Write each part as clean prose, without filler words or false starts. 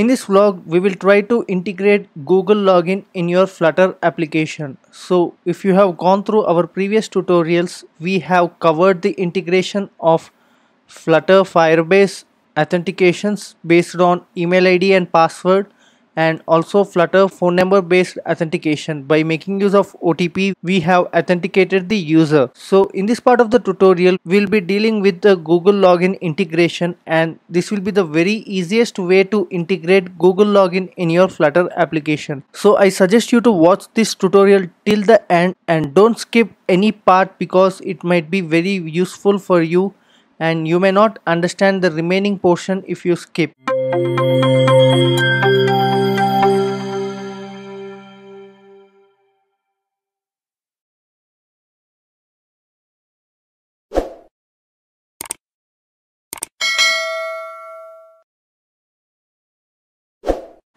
In this vlog, we will try to integrate Google login in your Flutter application. So if you have gone through our previous tutorials, we have covered the integration of Flutter Firebase authentications based on email ID and password, and also Flutter phone number based authentication. By making use of OTP, we have authenticated the user. So in this part of the tutorial, we'll be dealing with the Google login integration, and this will be the very easiest way to integrate Google login in your Flutter application. So I suggest you to watch this tutorial till the end and don't skip any part, because it might be very useful for you and you may not understand the remaining portion if you skip.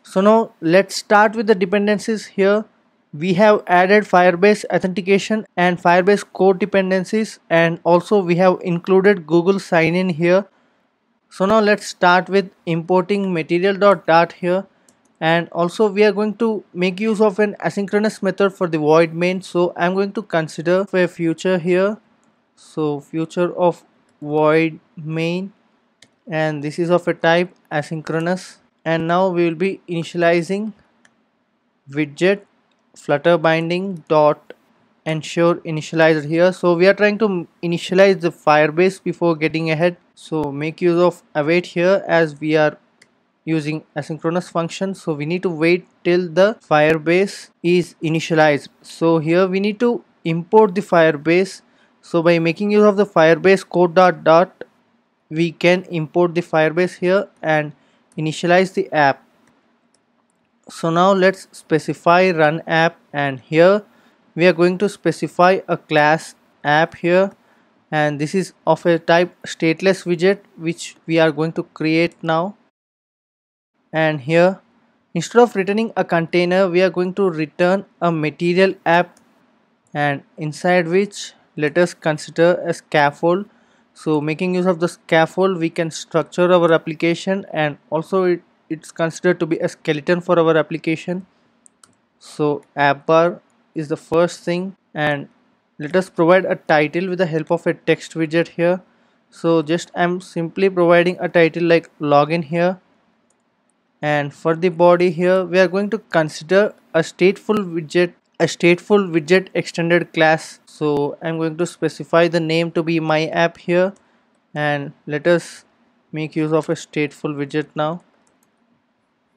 So now let's start with the dependencies. Here we have added Firebase authentication and Firebase core dependencies, and also we have included Google sign in here. So now let's start with importing material.dart here, and also we are going to make use of an asynchronous method for the void main. So I'm going to consider a future here. So future of void main, and this is of a type asynchronous. And now we will be initializing widget flutter binding dot ensure initializer here. So we are trying to initialize the Firebase before getting ahead, so make use of await here as we are using asynchronous function. So we need to wait till the Firebase is initialized. So here we need to import the Firebase. So by making use of the Firebase code.dart, we can import the Firebase here and initialize the app. So now let's specify run app, and here we are going to specify a class app here, and this is of a type stateless widget which we are going to create now. And here, instead of returning a container, we are going to return a material app, and inside which let us consider a scaffold. So making use of the scaffold, we can structure our application, and also it's considered to be a skeleton for our application. So app bar is the first thing, and let us provide a title with the help of a text widget here. So just I'm simply providing a title like login here, and for the body here we are going to consider a stateful widget extended class. So I'm going to specify the name to be my app here, and let us make use of a stateful widget now.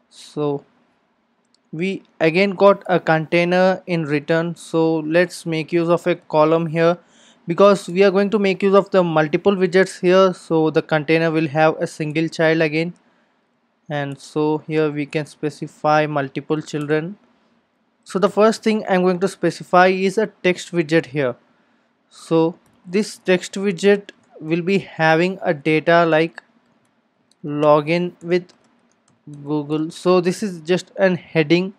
So we again got a container in return, so let's make use of a column here, because we are going to make use of the multiple widgets here. So the container will have a single child again, and so here we can specify multiple children. So the first thing I'm going to specify is a text widget here. So this text widget will be having a data like login with Google. So this is just an heading.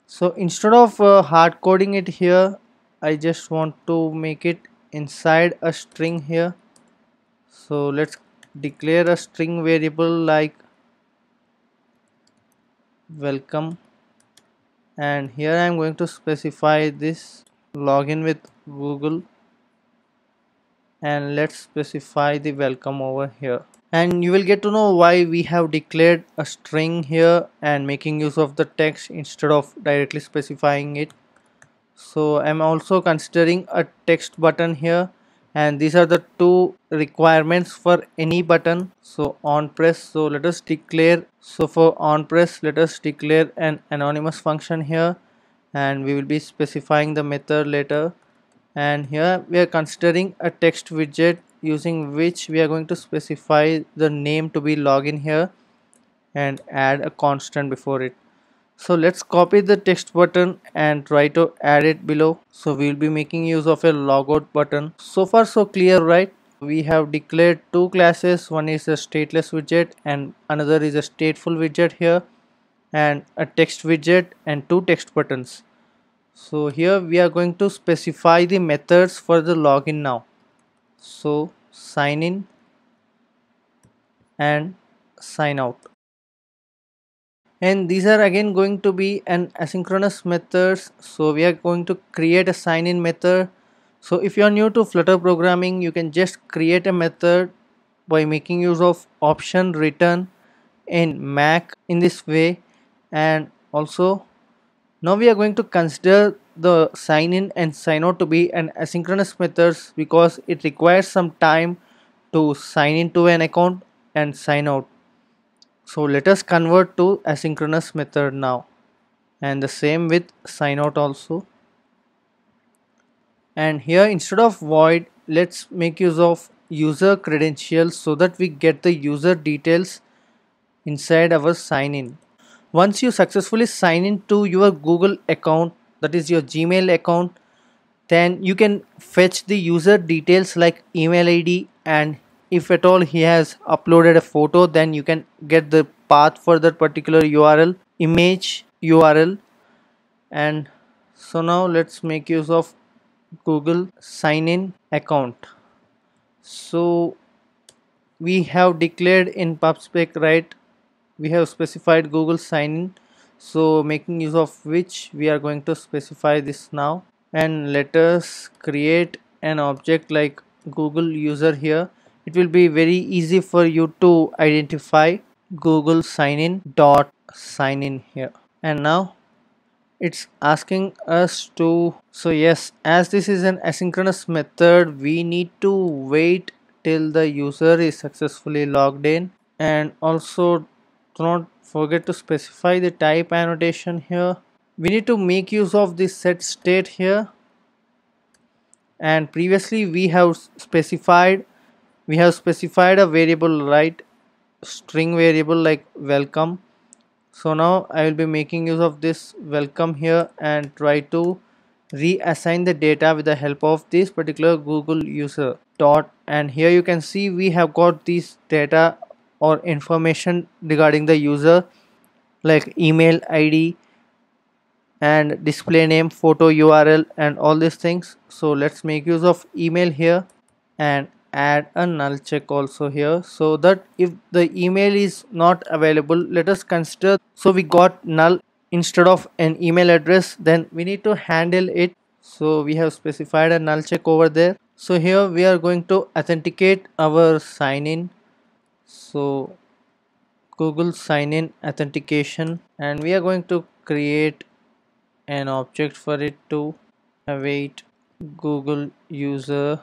So instead of hard coding it here, I just want to make it inside a string here. So let's declare a string variable like welcome, and here I'm going to specify this login with Google, and let's specify the welcome over here. And you will get to know why we have declared a string here and making use of the text instead of directly specifying it. So I'm also considering a text button here, and these are the two requirements for any button. So on press, so let us declare, so for on press let us declare an anonymous function here, and we will be specifying the method later. And here we are considering a text widget using which we are going to specify the name to be login here and add a constant before it. So let's copy the text button and try to add it below. So we'll be making use of a logout button. So far so clear, right? We have declared two classes. One is a stateless widget and another is a stateful widget here, and a text widget and two text buttons. So here we are going to specify the methods for the login now. So sign in and sign out. and these are again going to be an asynchronous methods. So we are going to create a sign in method. So if you are new to Flutter programming, you can just create a method by making use of option return in Mac in this way. And also now we are going to consider the sign in and sign out to be an asynchronous methods because it requires some time to sign into an account and sign out. So let us convert to asynchronous method now, and the same with sign out also. And here instead of void, let's make use of user credentials so that we get the user details inside our sign in. Once you successfully sign into your Google account, that is your Gmail account, then you can fetch the user details like email ID, and if at all he has uploaded a photo, then you can get the path for that particular URL, image URL. And so now let's make use of Google sign in account. So we have declared in pubspec, right, we have specified Google sign in, so making use of which we are going to specify this now. And let us create an object like Google user here. It will be very easy for you to identify Google sign in dot sign in here. And now it's asking us to, so yes, as this is an asynchronous method, we need to wait till the user is successfully logged in. And also do not forget to specify the type annotation here. We need to make use of this set state here, and previously we have specified a variable, right, string variable like welcome. So now I will be making use of this welcome here and try to reassign the data with the help of this particular Google user dot. And here you can see we have got this data or information regarding the user like email ID and display name, photo URL, and all these things. So let's make use of email here and add a null check also here, so that if the email is not available, let us consider, so we got null instead of an email address, then we need to handle it. So we have specified a null check over there. So here we are going to authenticate our sign in. So Google sign in authentication, and we are going to create an object for it to await Google user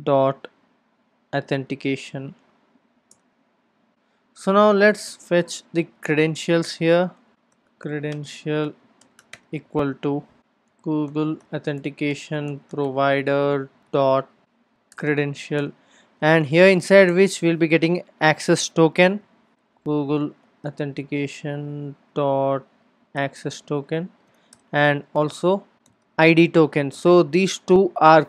dot authentication. So now let's fetch the credentials here. Credential equal to Google authentication provider dot credential, and here inside which we'll be getting access token, Google authentication dot access token, and also ID token. So these two are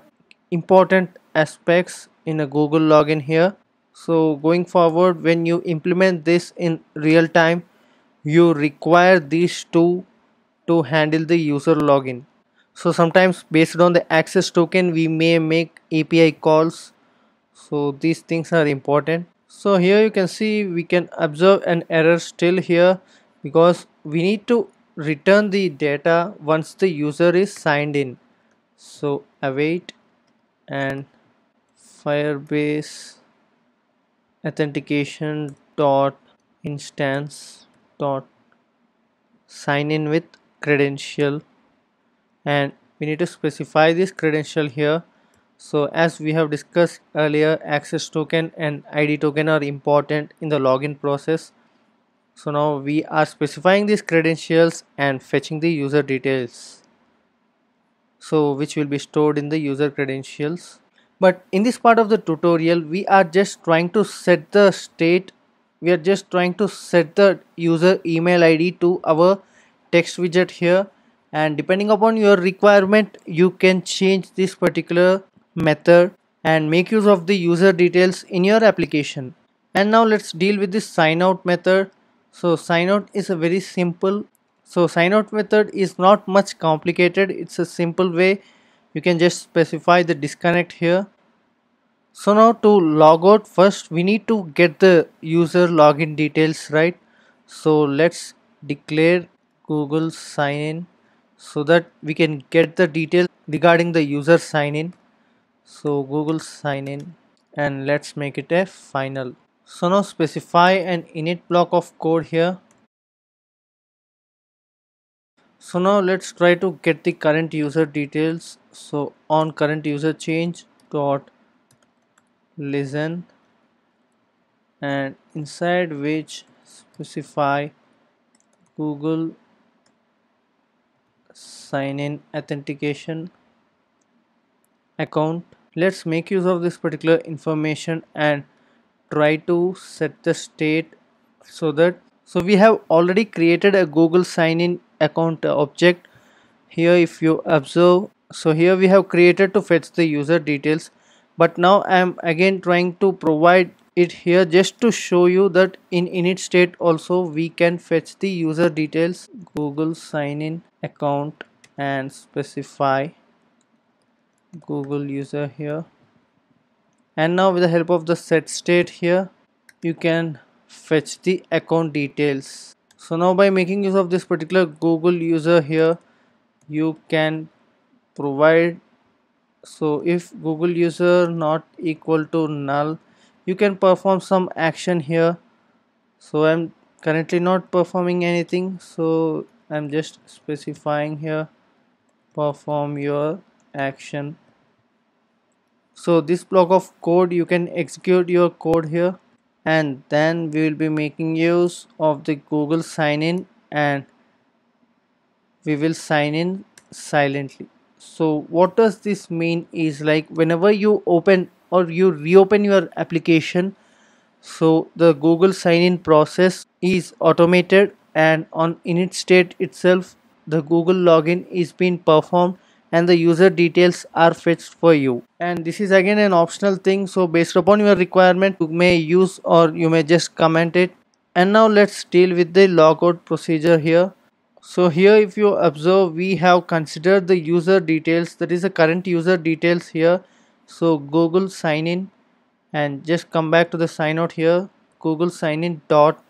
important aspects in a Google login here. So going forward, when you implement this in real time, you require these two to handle the user login. So sometimes based on the access token we may make API calls, so these things are important. So here you can see we can observe an error still here because we need to return the data once the user is signed in. So await and Firebase authentication dot instance dot sign in with credential, and we need to specify this credential here. So as we have discussed earlier, access token and ID token are important in the login process. So now we are specifying these credentials and fetching the user details, so which will be stored in the user credentials. But in this part of the tutorial we are just trying to set the state, we are just trying to set the user email ID to our text widget here, and depending upon your requirement you can change this particular method and make use of the user details in your application. And now let's deal with this sign out method. So sign out is a very simple, so sign out method is not much complicated, it's a simple way. You can just specify the disconnect here. So now to log out, first we need to get the user login details, right? So let's declare Google sign in so that we can get the details regarding the user sign in. So Google sign in, and let's make it a final. So now specify an init block of code here. So now let's try to get the current user details. So on current user change dot listen, and inside which specify Google sign in authentication account. Let's make use of this particular information and try to set the state so we have already created a Google sign in account object here. If you observe, so here we have created to fetch the user details, but now I am again trying to provide it here just to show you that in init state also we can fetch the user details. Google sign in account and specify Google user here, and now with the help of the set state here you can fetch the account details. So now by making use of this particular Google user here, you can provide, so if Google user not equal to null, you can perform some action here. So I'm currently not performing anything, so I'm just specifying here perform your action. So this block of code you can execute your code here, and then we will be making use of the Google sign in, and we will sign in silently. So what does this mean is, like, whenever you open or you reopen your application, so the Google sign in process is automated, and on init state itself the Google login is being performed and the user details are fetched for you. And this is again an optional thing, so based upon your requirement you may use or you may just comment it. And now let's deal with the logout procedure here. So here if you observe, we have considered the user details, that is the current user details here. So Google sign in, and just come back to the sign out here, Google sign in dot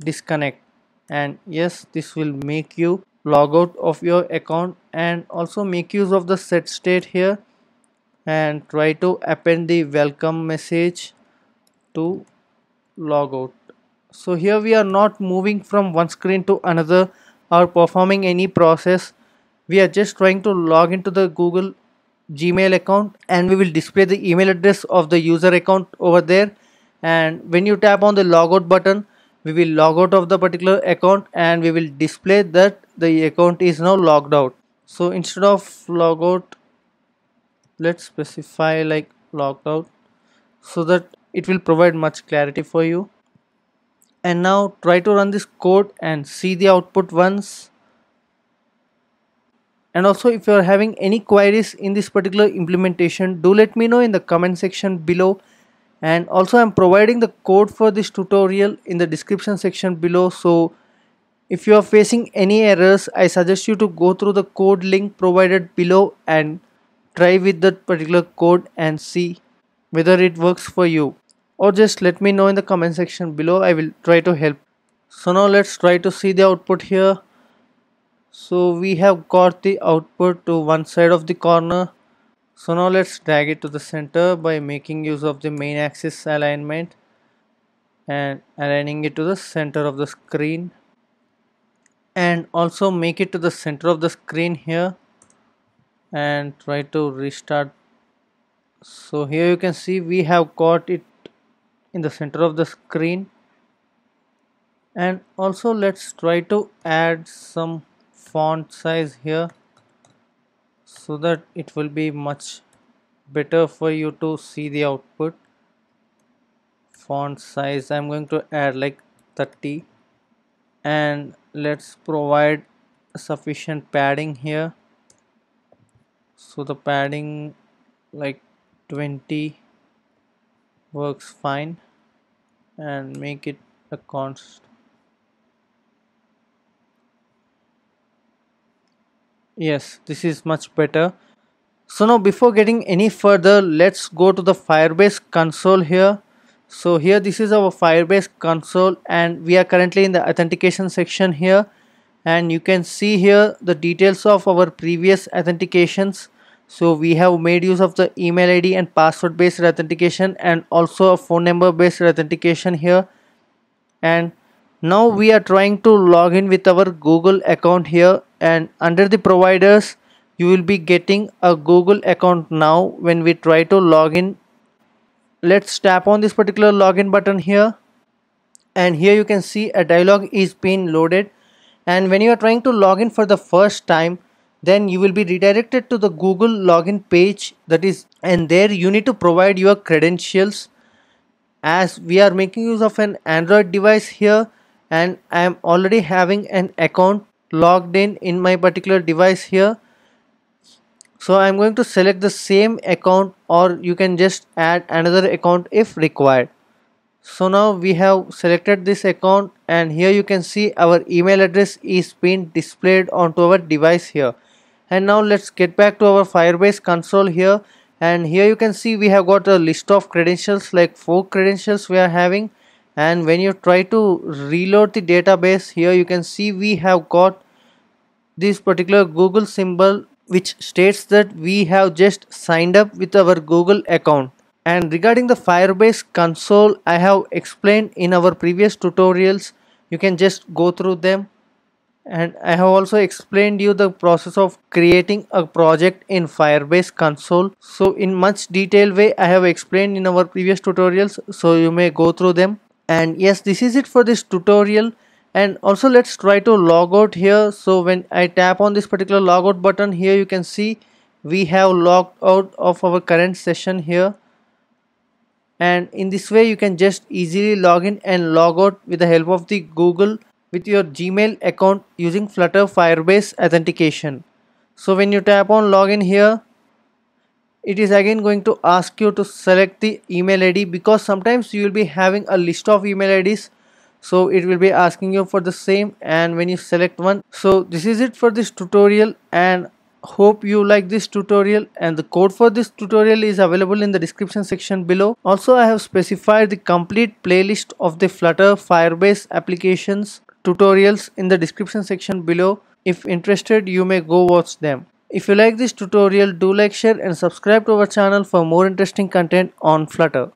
disconnect, and yes, this will make you log out of your account. And also make use of the set state here and try to append the welcome message to log out. So here we are not moving from one screen to another or performing any process. We are just trying to log into the Google Gmail account, and we will display the email address of the user account over there. And when you tap on the logout button, we will log out of the particular account and we will display that the account is now logged out. So instead of logout, let's specify like logged out, so that it will provide much clarity for you. And now try to run this code and see the output once. And also, if you are having any queries in this particular implementation, do let me know in the comment section below. And also I'm providing the code for this tutorial in the description section below, so if you are facing any errors, I suggest you to go through the code link provided below and try with that particular code and see whether it works for you, or just let me know in the comment section below. I will try to help. So now let's try to see the output here. So we have got the output to one side of the corner. So now let's drag it to the center by making use of the main axis alignment and aligning it to the center of the screen, and also make it to the center of the screen here and try to restart. So here you can see we have got it in the center of the screen. And also let's try to add some font size here so that it will be much better for you to see the output. Font size I'm going to add like 30, and let's provide sufficient padding here. So the padding like 20 works fine, and make it a const. Yes, this is much better. So now before getting any further, let's go to the Firebase console here. So here this is our Firebase console, and we are currently in the authentication section here, and you can see here the details of our previous authentications. So we have made use of the email ID and password based authentication, and also a phone number based authentication here. And now we are trying to log in with our Google account here, and under the providers you will be getting a Google account. Now when we try to log in, let's tap on this particular login button here, and here you can see a dialog is being loaded. And when you are trying to log in for the first time, then you will be redirected to the Google login page, that is, and there you need to provide your credentials. As we are making use of an Android device here, and I am already having an account logged in my particular device here, so I'm going to select the same account, or you can just add another account if required. So now we have selected this account, and here you can see our email address is being displayed onto our device here. And now let's get back to our Firebase console here, and here you can see we have got a list of credentials, like 4 credentials we are having. And when you try to reload the database, here you can see we have got this particular Google symbol, which states that we have just signed up with our Google account. And regarding the Firebase console, I have explained in our previous tutorials. You can just go through them, and I have also explained you the process of creating a project in Firebase console. So in much detail way I have explained in our previous tutorials, so you may go through them. And yes, this is it for this tutorial. And also let's try to log out here. So when I tap on this particular logout button here, you can see we have logged out of our current session here. And in this way you can just easily log in and log out with the help of the Google with your Gmail account using Flutter Firebase authentication. So when you tap on login here, it is again going to ask you to select the email ID, because sometimes you will be having a list of email IDs, so it will be asking you for the same, and when you select one. So this is it for this tutorial, and hope you like this tutorial, and the code for this tutorial is available in the description section below. Also I have specified the complete playlist of the Flutter Firebase applications tutorials in the description section below. If interested, you may go watch them. If you like this tutorial, do like, share and subscribe to our channel for more interesting content on Flutter.